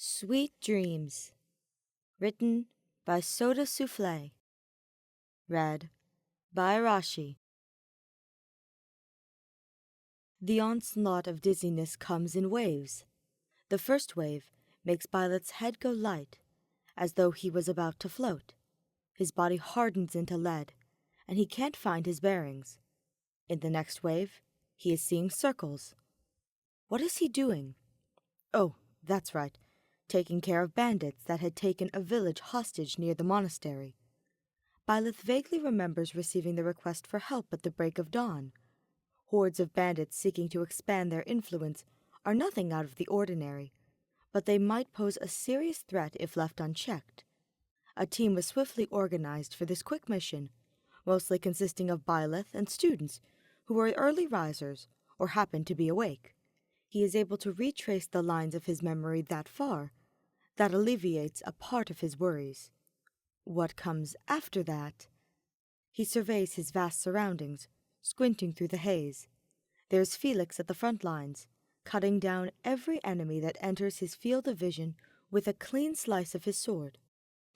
Sweet Dreams, written by Soda Soufflé, read by Arashi. The onslaught of dizziness comes in waves. The first wave makes Byleth's head go light, as though he was about to float. His body hardens into lead, and he can't find his bearings. In the next wave, he is seeing circles. What is he doing? Oh, that's right, taking care of bandits that had taken a village hostage near the monastery. Byleth vaguely remembers receiving the request for help at the break of dawn. Hordes of bandits seeking to expand their influence are nothing out of the ordinary, but they might pose a serious threat if left unchecked. A team was swiftly organized for this quick mission, mostly consisting of Byleth and students who were early risers or happened to be awake. He is able to retrace the lines of his memory that far. That alleviates a part of his worries. What comes after that? He surveys his vast surroundings, squinting through the haze. There's Felix at the front lines, cutting down every enemy that enters his field of vision with a clean slice of his sword.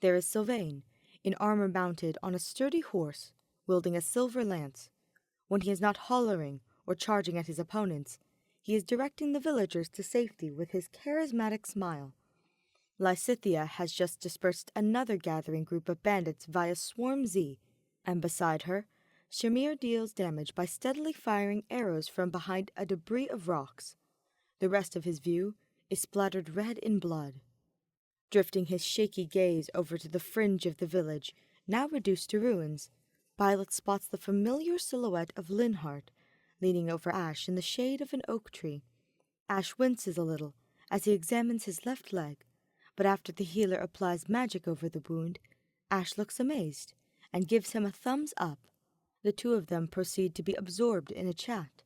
There is Sylvain, in armor mounted on a sturdy horse, wielding a silver lance. When he is not hollering or charging at his opponents, he is directing the villagers to safety with his charismatic smile. Lysithea has just dispersed another gathering group of bandits via Swarm Z, and beside her, Shamir deals damage by steadily firing arrows from behind a debris of rocks. The rest of his view is splattered red in blood. Drifting his shaky gaze over to the fringe of the village, now reduced to ruins, Byleth spots the familiar silhouette of Linhardt, leaning over Ash in the shade of an oak tree. Ash winces a little as he examines his left leg, but after the healer applies magic over the wound, Ash looks amazed and gives him a thumbs up. The two of them proceed to be absorbed in a chat.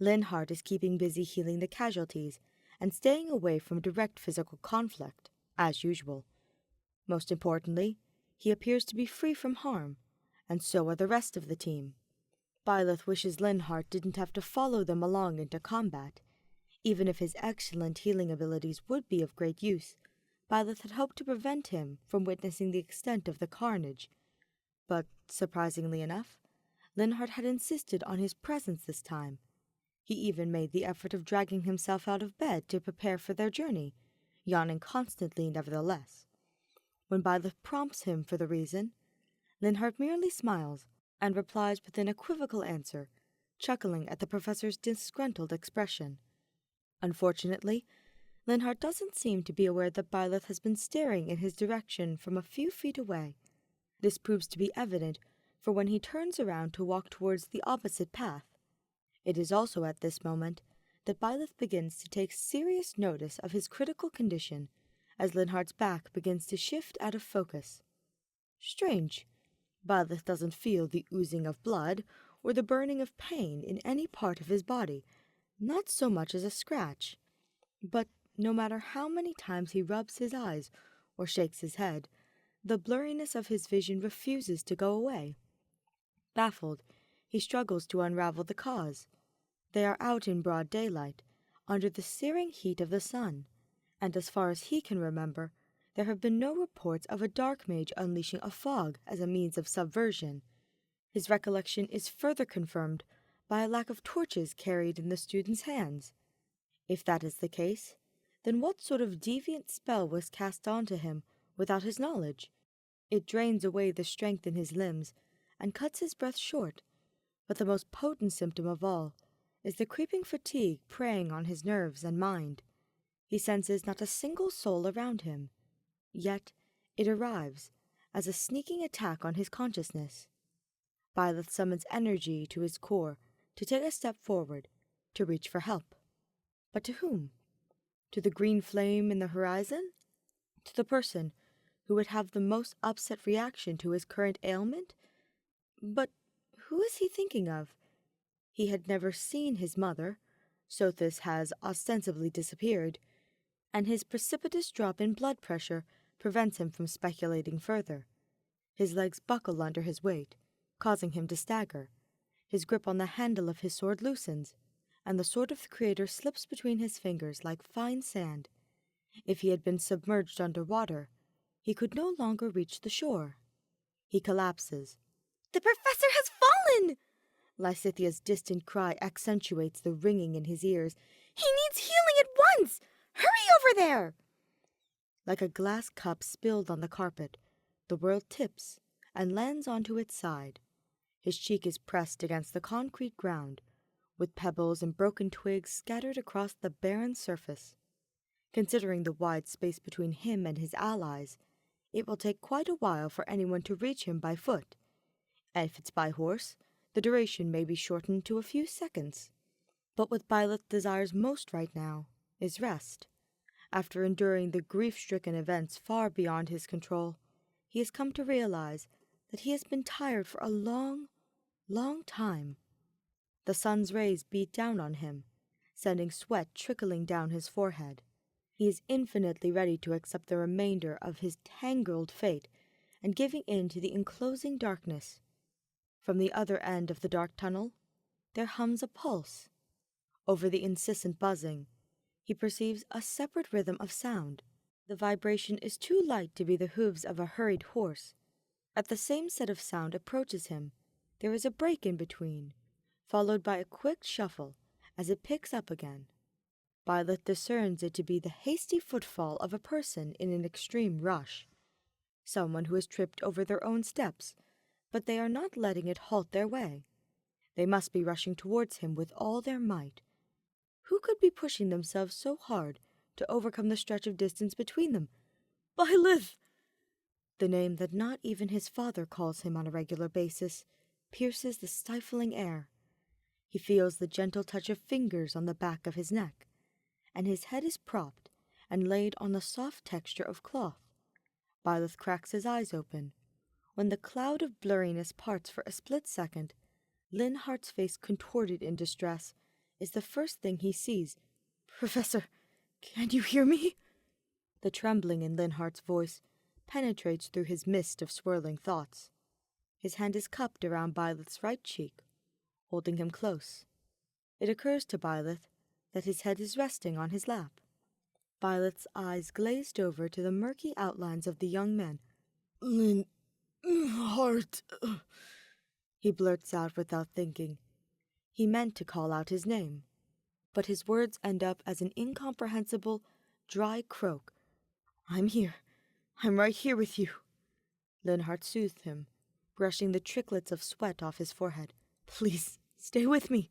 Linhardt is keeping busy healing the casualties and staying away from direct physical conflict, as usual. Most importantly, he appears to be free from harm, and so are the rest of the team. Byleth wishes Linhardt didn't have to follow them along into combat. Even if his excellent healing abilities would be of great use, Byleth had hoped to prevent him from witnessing the extent of the carnage. But, surprisingly enough, Linhardt had insisted on his presence this time. He even made the effort of dragging himself out of bed to prepare for their journey, yawning constantly nevertheless. When Byleth prompts him for the reason, Linhardt merely smiles and replies with an equivocal answer, chuckling at the professor's disgruntled expression. Unfortunately, Linhardt doesn't seem to be aware that Byleth has been staring in his direction from a few feet away. This proves to be evident for when he turns around to walk towards the opposite path. It is also at this moment that Byleth begins to take serious notice of his critical condition as Linhardt's back begins to shift out of focus. Strange. Byleth doesn't feel the oozing of blood or the burning of pain in any part of his body, not so much as a scratch. But no matter how many times he rubs his eyes or shakes his head, the blurriness of his vision refuses to go away. Baffled, he struggles to unravel the cause. They are out in broad daylight, under the searing heat of the sun, and as far as he can remember, there have been no reports of a dark mage unleashing a fog as a means of subversion. His recollection is further confirmed by a lack of torches carried in the student's hands. If that is the case, then what sort of deviant spell was cast onto him without his knowledge? It drains away the strength in his limbs and cuts his breath short, but the most potent symptom of all is the creeping fatigue preying on his nerves and mind. He senses not a single soul around him, yet it arrives as a sneaking attack on his consciousness. Byleth summons energy to his core to take a step forward, to reach for help. But to whom? To the green flame in the horizon? To the person who would have the most upset reaction to his current ailment? But who is he thinking of? He had never seen his mother. Sothis has ostensibly disappeared, and his precipitous drop in blood pressure prevents him from speculating further. His legs buckle under his weight, causing him to stagger. His grip on the handle of his sword loosens, and the sword of the Creator slips between his fingers like fine sand. If he had been submerged underwater, he could no longer reach the shore. He collapses. "The professor has fallen!" Lysithea's distant cry accentuates the ringing in his ears. "He needs healing at once! Hurry over there!" Like a glass cup spilled on the carpet, the world tips and lands onto its side. His cheek is pressed against the concrete ground, with pebbles and broken twigs scattered across the barren surface. Considering the wide space between him and his allies, it will take quite a while for anyone to reach him by foot. And if it's by horse, the duration may be shortened to a few seconds. But what Byleth desires most right now is rest. After enduring the grief-stricken events far beyond his control, he has come to realize that he has been tired for a long, long time. The sun's rays beat down on him, sending sweat trickling down his forehead. He is infinitely ready to accept the remainder of his tangled fate and giving in to the enclosing darkness. From the other end of the dark tunnel, there hums a pulse. Over the incessant buzzing, he perceives a separate rhythm of sound. The vibration is too light to be the hooves of a hurried horse. At the same set of sound approaches him, there is a break in between, followed by a quick shuffle as it picks up again. Byleth discerns it to be the hasty footfall of a person in an extreme rush. Someone who has tripped over their own steps, but they are not letting it halt their way. They must be rushing towards him with all their might. Who could be pushing themselves so hard to overcome the stretch of distance between them? Byleth! The name that not even his father calls him on a regular basis pierces the stifling air. He feels the gentle touch of fingers on the back of his neck, and his head is propped and laid on the soft texture of cloth. Byleth cracks his eyes open. When the cloud of blurriness parts for a split second, Linhardt's face contorted in distress is the first thing he sees. "Professor, can you hear me?" The trembling in Linhardt's voice penetrates through his mist of swirling thoughts. His hand is cupped around Byleth's right cheek, holding him close. It occurs to Byleth that his head is resting on his lap. Byleth's eyes glazed over to the murky outlines of the young man. "Linhardt," he blurts out without thinking. He meant to call out his name, but his words end up as an incomprehensible, dry croak. "I'm here. I'm right here with you." Linhardt soothed him, brushing the tricklets of sweat off his forehead. "Please, stay with me.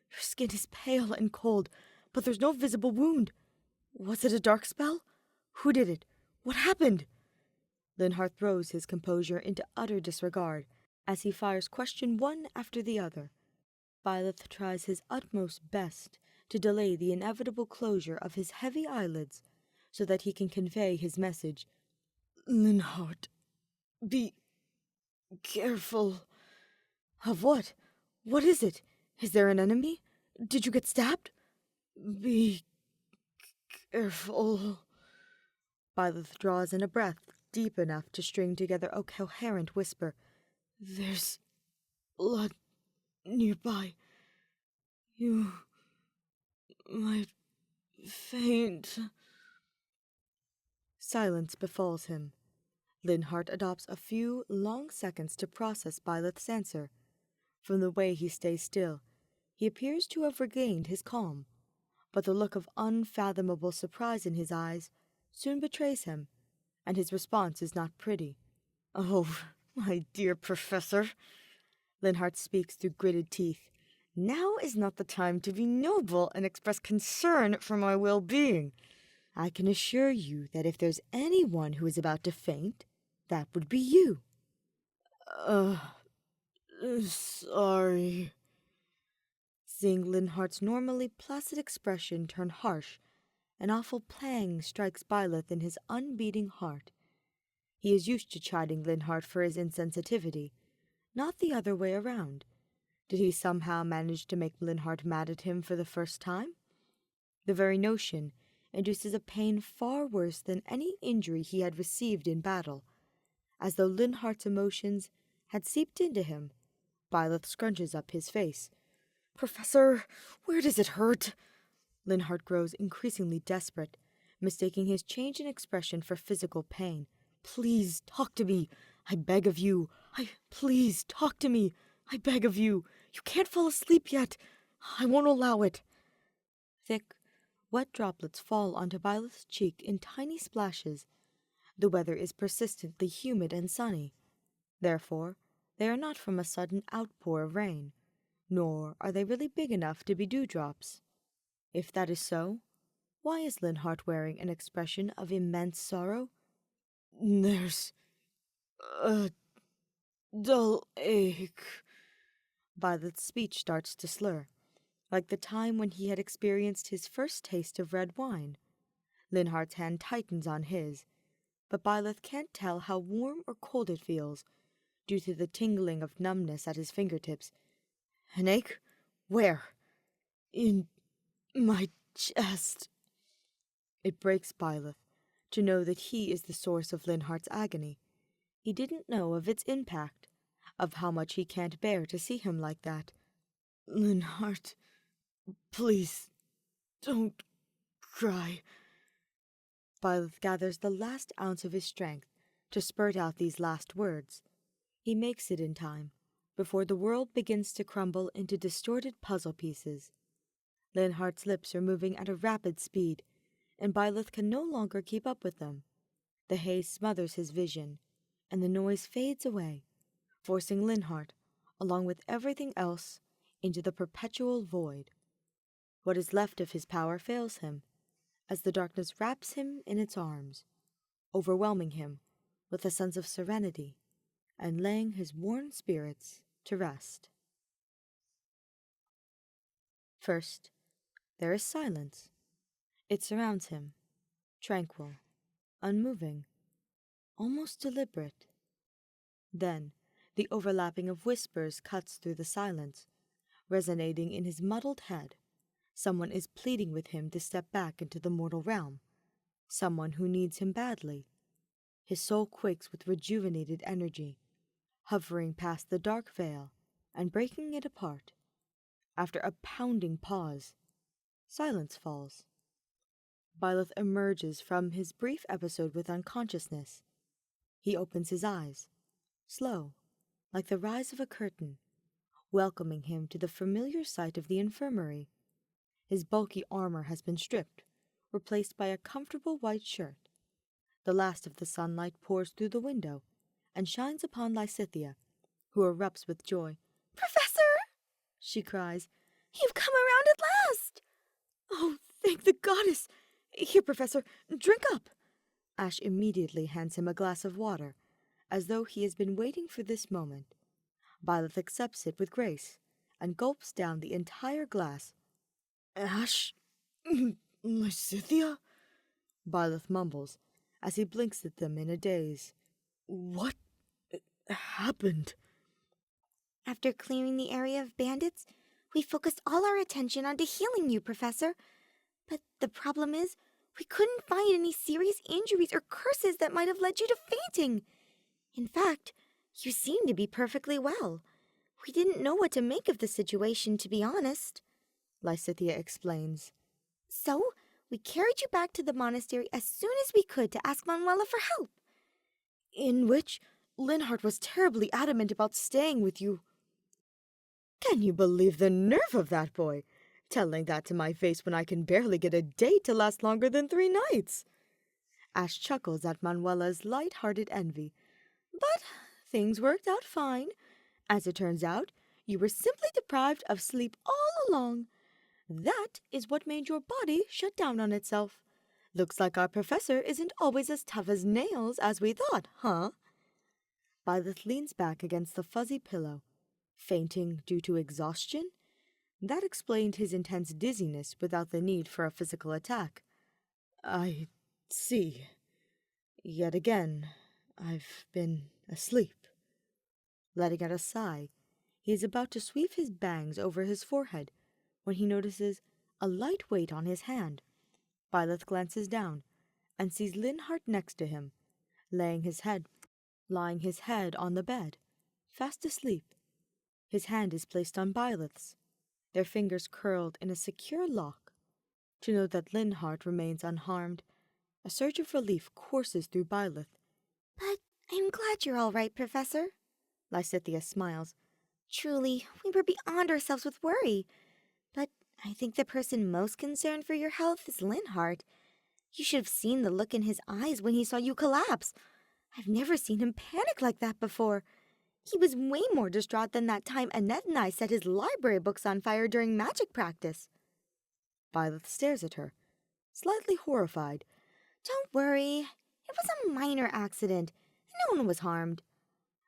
Your skin is pale and cold, but there's no visible wound. Was it a dark spell? Who did it? What happened?" Linhardt throws his composure into utter disregard as he fires question one after the other. Byleth tries his utmost best to delay the inevitable closure of his heavy eyelids so that he can convey his message. "Linhardt, be careful." "Of what? What is it? Is there an enemy? Did you get stabbed?" "Be careful." Byleth draws in a breath deep enough to string together a coherent whisper. "There's blood nearby. You might faint." Silence befalls him. Linhardt adopts a few long seconds to process Byleth's answer. From the way he stays still, he appears to have regained his calm, but the look of unfathomable surprise in his eyes soon betrays him, and his response is not pretty. "Oh, my dear Professor," Linhardt speaks through gritted teeth, "now is not the time to be noble and express concern for my well-being. I can assure you that if there's anyone who is about to faint, that would be you." Sorry." Seeing Linhardt's normally placid expression turn harsh, an awful pang strikes Byleth in his unbeating heart. He is used to chiding Linhardt for his insensitivity, not the other way around. Did he somehow manage to make Linhardt mad at him for the first time? The very notion induces a pain far worse than any injury he had received in battle. As though Linhardt's emotions had seeped into him, Byleth scrunches up his face. "Professor, where does it hurt?" Linhardt grows increasingly desperate, mistaking his change in expression for physical pain. "Please, talk to me. I beg of you. Please, talk to me. I beg of you. You can't fall asleep yet. I won't allow it." Thick, wet droplets fall onto Byleth's cheek in tiny splashes. The weather is persistently humid and sunny. Therefore, they are not from a sudden outpour of rain, nor are they really big enough to be dewdrops. If that is so, why is Linhardt wearing an expression of immense sorrow? "There's a dull ache." Byleth's speech starts to slur, like the time when he had experienced his first taste of red wine. Linhardt's hand tightens on his, but Byleth can't tell how warm or cold it feels, due to the tingling of numbness at his fingertips. "An ache? Where?" "In my chest." It breaks Byleth to know that he is the source of Linhardt's agony. He didn't know of its impact, of how much he can't bear to see him like that. "Linhardt, please, don't cry." Byleth gathers the last ounce of his strength to spurt out these last words. He makes it in time, before the world begins to crumble into distorted puzzle pieces. Linhardt's lips are moving at a rapid speed, and Byleth can no longer keep up with them. The haze smothers his vision, and the noise fades away, forcing Linhardt, along with everything else, into the perpetual void. What is left of his power fails him, as the darkness wraps him in its arms, overwhelming him with a sense of serenity and laying his worn spirits to rest. First, there is silence. It surrounds him, tranquil, unmoving, almost deliberate. Then, the overlapping of whispers cuts through the silence, resonating in his muddled head. Someone is pleading with him to step back into the mortal realm. Someone who needs him badly. His soul quakes with rejuvenated energy, hovering past the dark veil and breaking it apart. After a pounding pause, silence falls. Byleth emerges from his brief episode with unconsciousness. He opens his eyes, slow, like the rise of a curtain, welcoming him to the familiar sight of the infirmary. His bulky armor has been stripped, replaced by a comfortable white shirt. The last of the sunlight pours through the window and shines upon Lysithea, who erupts with joy. "Professor!" she cries. "You've come around at last!" "Oh, thank the goddess! Here, Professor, drink up!" Ash immediately hands him a glass of water, as though he has been waiting for this moment. Byleth accepts it with grace and gulps down the entire glass. "Ash? Lysithea?" Byleth mumbles, as he blinks at them in a daze. "What happened?" "After clearing the area of bandits, we focused all our attention onto healing you, Professor. But the problem is, we couldn't find any serious injuries or curses that might have led you to fainting. In fact, you seem to be perfectly well. We didn't know what to make of the situation, to be honest," Lysithea explains. "So, we carried you back to the monastery as soon as we could to ask Manuela for help." "In which Linhardt was terribly adamant about staying with you." "Can you believe the nerve of that boy? Telling that to my face when I can barely get a date to last longer than 3 nights. Ash chuckles at Manuela's light-hearted envy. "But things worked out fine. As it turns out, you were simply deprived of sleep all along. That is what made your body shut down on itself. Looks like our professor isn't always as tough as nails as we thought, huh?" Byleth leans back against the fuzzy pillow. Fainting due to exhaustion? That explained his intense dizziness without the need for a physical attack. "I see. Yet again, I've been asleep." Letting out a sigh, he is about to sweep his bangs over his forehead when he notices a light weight on his hand. Byleth glances down and sees Linhardt next to him, lying his head on the bed, fast asleep. His hand is placed on Byleth's, their fingers curled in a secure lock. To know that Linhardt remains unharmed A surge of relief courses through Byleth. But I'm glad you're all right, Professor. Lysithea smiles. Truly, we were beyond ourselves with worry. But I think the person most concerned for your health is Linhardt. You should have seen the look in his eyes when he saw you collapse. I've never seen him panic like that before. He was way more distraught than that time Annette and I set his library books on fire during magic practice. Byleth stares at her, slightly horrified. Don't worry. It was a minor accident. No one was harmed.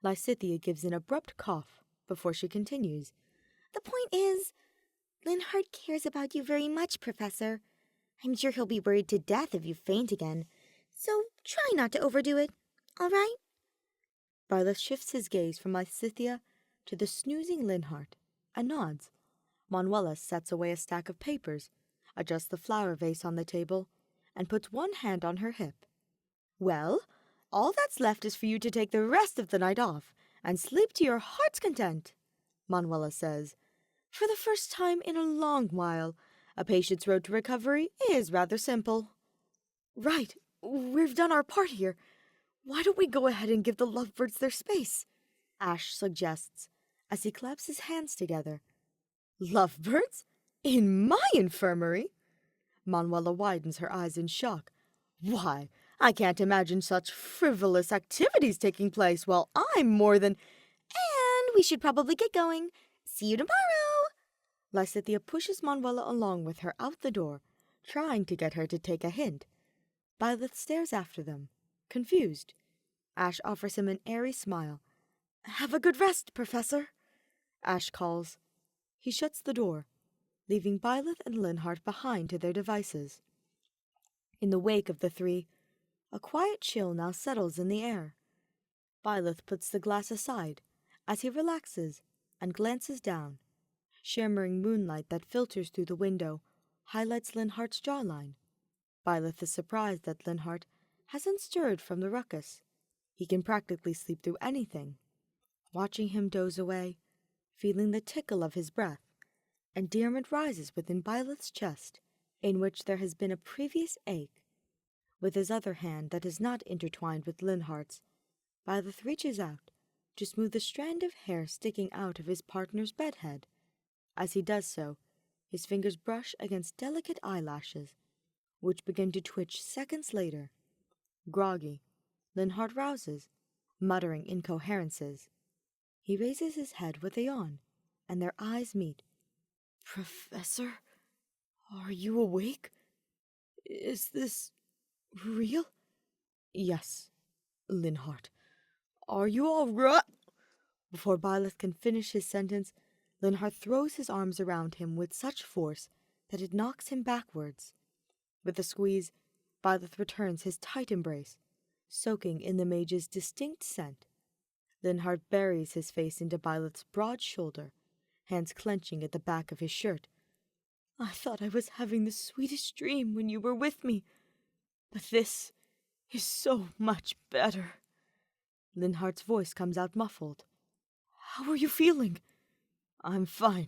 Lysithea gives an abrupt cough before she continues. The point is, Linhardt cares about you very much, Professor. I'm sure he'll be worried to death if you faint again. So try not to overdo it, all right? Byleth shifts his gaze from Lysithea to the snoozing Linhardt and nods. Manuela sets away a stack of papers, adjusts the flower vase on the table, and puts one hand on her hip. Well, all that's left is for you to take the rest of the night off and sleep to your heart's content, Manuela says. For the first time in a long while, a patient's road to recovery is rather simple. Right, we've done our part here. Why don't we go ahead and give the lovebirds their space? Ash suggests, as he claps his hands together. Lovebirds? In my infirmary? Manuela widens her eyes in shock. Why, I can't imagine such frivolous activities taking place while I'm more than— And we should probably get going. See you tomorrow. Lysithea pushes Manuela along with her out the door, trying to get her to take a hint. Byleth stares after them, confused. Ash offers him an airy smile. Have a good rest, Professor, Ash calls. He shuts the door, leaving Byleth and Linhardt behind to their devices. In the wake of the three, a quiet chill now settles in the air. Byleth puts the glass aside as he relaxes and glances down. Shimmering moonlight that filters through the window highlights Linhardt's jawline. Byleth is surprised that Linhardt hasn't stirred from the ruckus. He can practically sleep through anything. Watching him doze away, feeling the tickle of his breath, endearment rises within Byleth's chest, in which there has been a previous ache. With his other hand that is not intertwined with Linhardt's, Byleth reaches out to smooth a strand of hair sticking out of his partner's bedhead. As he does so, his fingers brush against delicate eyelashes, which begin to twitch seconds later. Groggy, Linhardt rouses, muttering incoherences. He raises his head with a yawn, and their eyes meet. Professor, are you awake? Is this real? Yes, Linhardt. Are you all right? Before Byleth can finish his sentence, Linhardt throws his arms around him with such force that it knocks him backwards. With a squeeze, Byleth returns his tight embrace, soaking in the mage's distinct scent. Linhardt buries his face into Byleth's broad shoulder, hands clenching at the back of his shirt. I thought I was having the sweetest dream when you were with me, but this is so much better. Linhardt's voice comes out muffled. How are you feeling? I'm fine.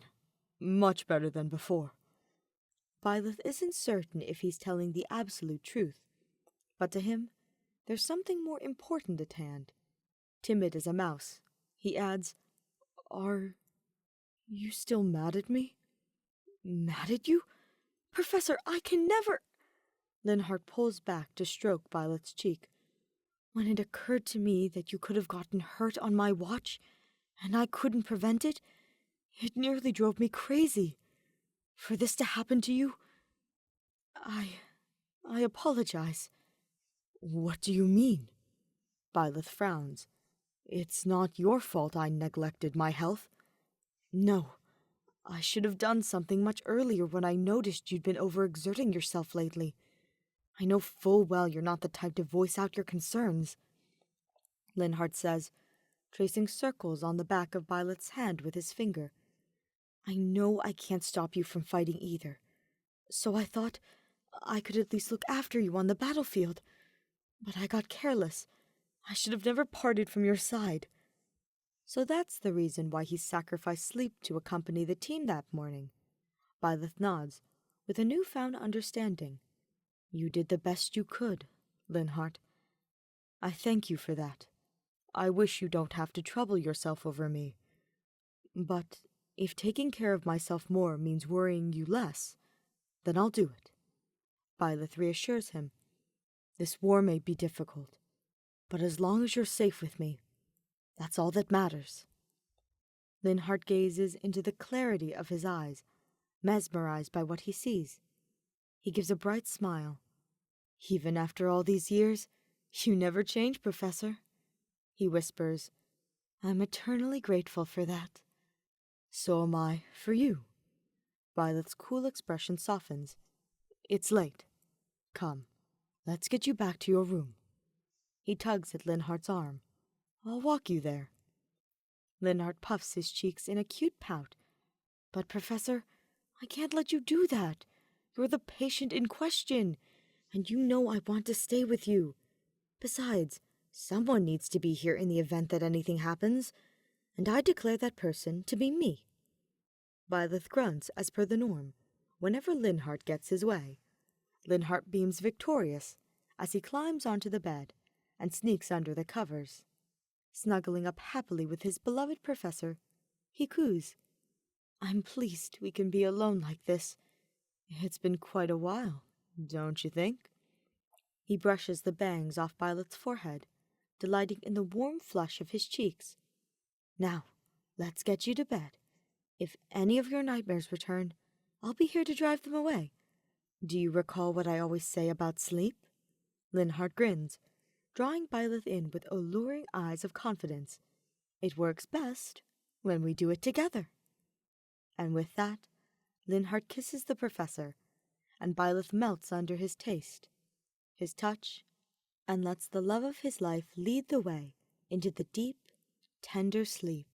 Much better than before. Byleth isn't certain if he's telling the absolute truth, but to him, there's something more important at hand. Timid as a mouse, he adds, Are you still mad at me? Mad at you? Professor, I can never— Linhardt pulls back to stroke Byleth's cheek. When it occurred to me that you could have gotten hurt on my watch, and I couldn't prevent it, it nearly drove me crazy. For this to happen to you, I apologize. What do you mean? Byleth frowns. It's not your fault I neglected my health. No, I should have done something much earlier when I noticed you'd been overexerting yourself lately. I know full well you're not the type to voice out your concerns, Linhardt says, tracing circles on the back of Byleth's hand with his finger. I know I can't stop you from fighting either, so I thought I could at least look after you on the battlefield. But I got careless. I should have never parted from your side. So that's the reason why he sacrificed sleep to accompany the team that morning. Byleth nods, with a newfound understanding. You did the best you could, Linhardt. "I thank you for that. I wish you don't have to trouble yourself over me. But if taking care of myself more means worrying you less, then I'll do it." Byleth reassures him. "This war may be difficult, but as long as you're safe with me, that's all that matters." Linhardt gazes into the clarity of his eyes, mesmerized by what he sees. He gives a bright smile. "Even after all these years, you never change, Professor," he whispers. "I'm eternally grateful for that." "So am I for you." Violet's cool expression softens. "It's late. Come, let's get you back to your room." He tugs at Linhardt's arm. "I'll walk you there." Linhardt puffs his cheeks in a cute pout. "But, Professor, I can't let you do that. You're the patient in question, and you know I want to stay with you. Besides, someone needs to be here in the event that anything happens, and I declare that person to be me." Byleth grunts as per the norm, whenever Linhardt gets his way. Linhardt beams victorious as he climbs onto the bed and sneaks under the covers. Snuggling up happily with his beloved professor, he coos, "I'm pleased we can be alone like this. It's been quite a while, don't you think?" He brushes the bangs off Byleth's forehead, delighting in the warm flush of his cheeks. "Now, let's get you to bed. If any of your nightmares return, I'll be here to drive them away. Do you recall what I always say about sleep?" Linhardt grins, drawing Byleth in with alluring eyes of confidence. "It works best when we do it together." And with that, Linhardt kisses the professor, and Byleth melts under his taste, his touch, and lets the love of his life lead the way into the deep, tender sleep.